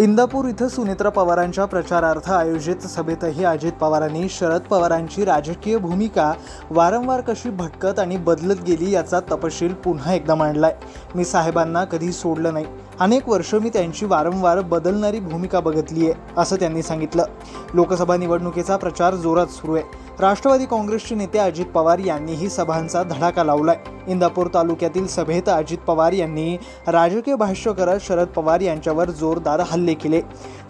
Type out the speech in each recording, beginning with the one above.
इंदापूर इथं सुनेत्रा पवारांच्या प्रचारार्थ आयोजित सभेतही अजित पवारांनी शरद पवारांची राजकीय भूमिका वारंवार कशी भटकत आणि बदलत गेली याचा तपशील पुन्हा एकदा मांडलाय। मी साहेबांना कधी सोडलं नाही, अनेक वर्ष मी त्यांची वारंवार बदलणारी भूमिका बघितली आहे असं त्यांनी सांगितलं। लोकसभा निवडणुकीचा प्रचार जोरात सुरू आहे। राष्ट्रवादी काँग्रेसचे नेते अजित पवार यांनीही सभांचा धडाका लावलाय। इंदापूर तालुक्यातील सभेत अजित पवार यांनी राजकीय भाष्य करत शरद पवार यांच्यावर जोरदार हल्ले केले।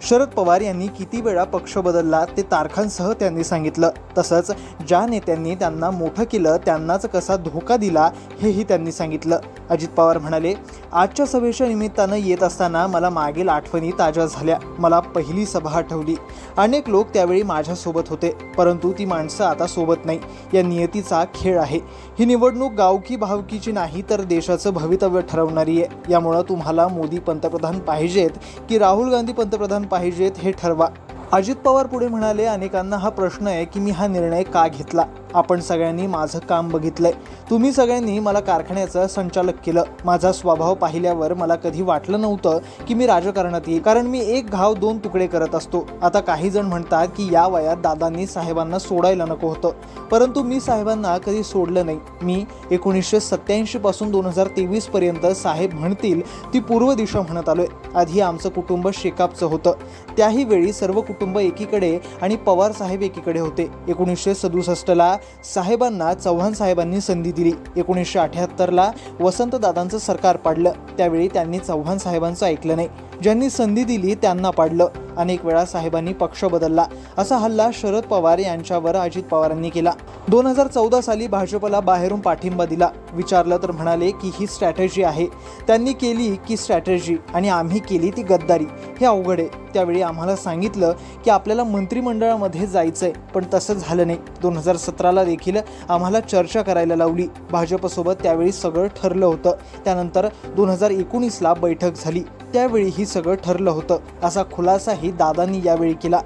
शरद पवार यांनी किती वेळा पक्ष बदलला ते तारखांसह त्यांनी सांगितलं। तसंच ज्या नेत्यांनी त्यांना मोठं केलं त्यांनाच कसा धोका दिला हेही त्यांनी सांगितलं। अजित पवार म्हणाले, आजच्या सभेच्या निमित्तानं येत असताना मला मागील आठवणी ताज्या झाल्या। मला पहिली सभा आठवली। अनेक लोक त्यावेळी माझ्यासोबत होते, परंतु ती माणसं आता सोबत नाही। या नियतीचा खेळ आहे। ही निवडणूक गावकी भावकीची नाही तर देशाचं भवितव्य ठरवणारी आहे। यामुळे तुम्हाला मोदी पंतप्रधान पाहिजेत की राहुल गांधी पंतप्रधान पाहिजेत हे ठरवा। अजित पवार पुढे म्हणाले, अनेकांना हा प्रश्न आहे की मी हा निर्णय का घेतला। आपण सगळ्यांनी माझं काम बघितलंय। तुम्ही सगळ्यांनी मला कारखान्याचं संचालक केलं। माझा स्वभाव पाहिल्यावर मला कधी वाटलं नव्हतं की मी राजकारणात येईल, कारण मी एक घाव दोन तुकडे करत असतो। आता काही जण म्हणतात की या वयात दादांनी साहेबांना सोडायला नको होतं, परंतु मी साहेबांना कधी सोडलं नाही। मी 1987 पासून 2023 पर्यंत साहेब म्हणतील ती पूर्व दिशा म्हणत आलोय। आधी आमचं कुटुंब शेकापचं होतं, त्याही वेळी सर्व कुटुंब एकीकडे आणि पवार साहेब एकीकडे होते। 1967 ला साहेबांना चव्हाण साहेबांनी संधी दिली। 1978 ला वसंत दादांचं सरकार पाडलं, त्यावेळी त्यांनी चव्हाण साहेबांचं ऐकलं नाही। ज्यांनी संधी दिली त्यांना पाडलं। अनेक वेळा साहेबांनी पक्ष बदलला। असा हल्ला शरद पवार यांच्यावर अजित पवारांनी केला। 2014 साली भाजपला बाहेरून पाठिंबा दिला। विचारलं तर म्हणाले की ही स्ट्रॅटेजी आहे। त्यांनी केली की स्ट्रॅटेजी आणि आम्ही केली ती गद्दारी। हे अवघड आहे। त्यावेळी आम्हाला सांगितलं की आपल्याला मंत्रिमंडळामध्ये जायचंय, पण तसं झालं नाही। 2017 ला देखील आम्हाला चर्चा करायला लावली। भाजपसोबत त्यावेळी सगळं ठरलं होतं। त्यानंतर 2019 ला बैठक झाली, त्यावेळी ही सगळं ठरलं होतं असा खुलासाही दादांनी यावेळी केला।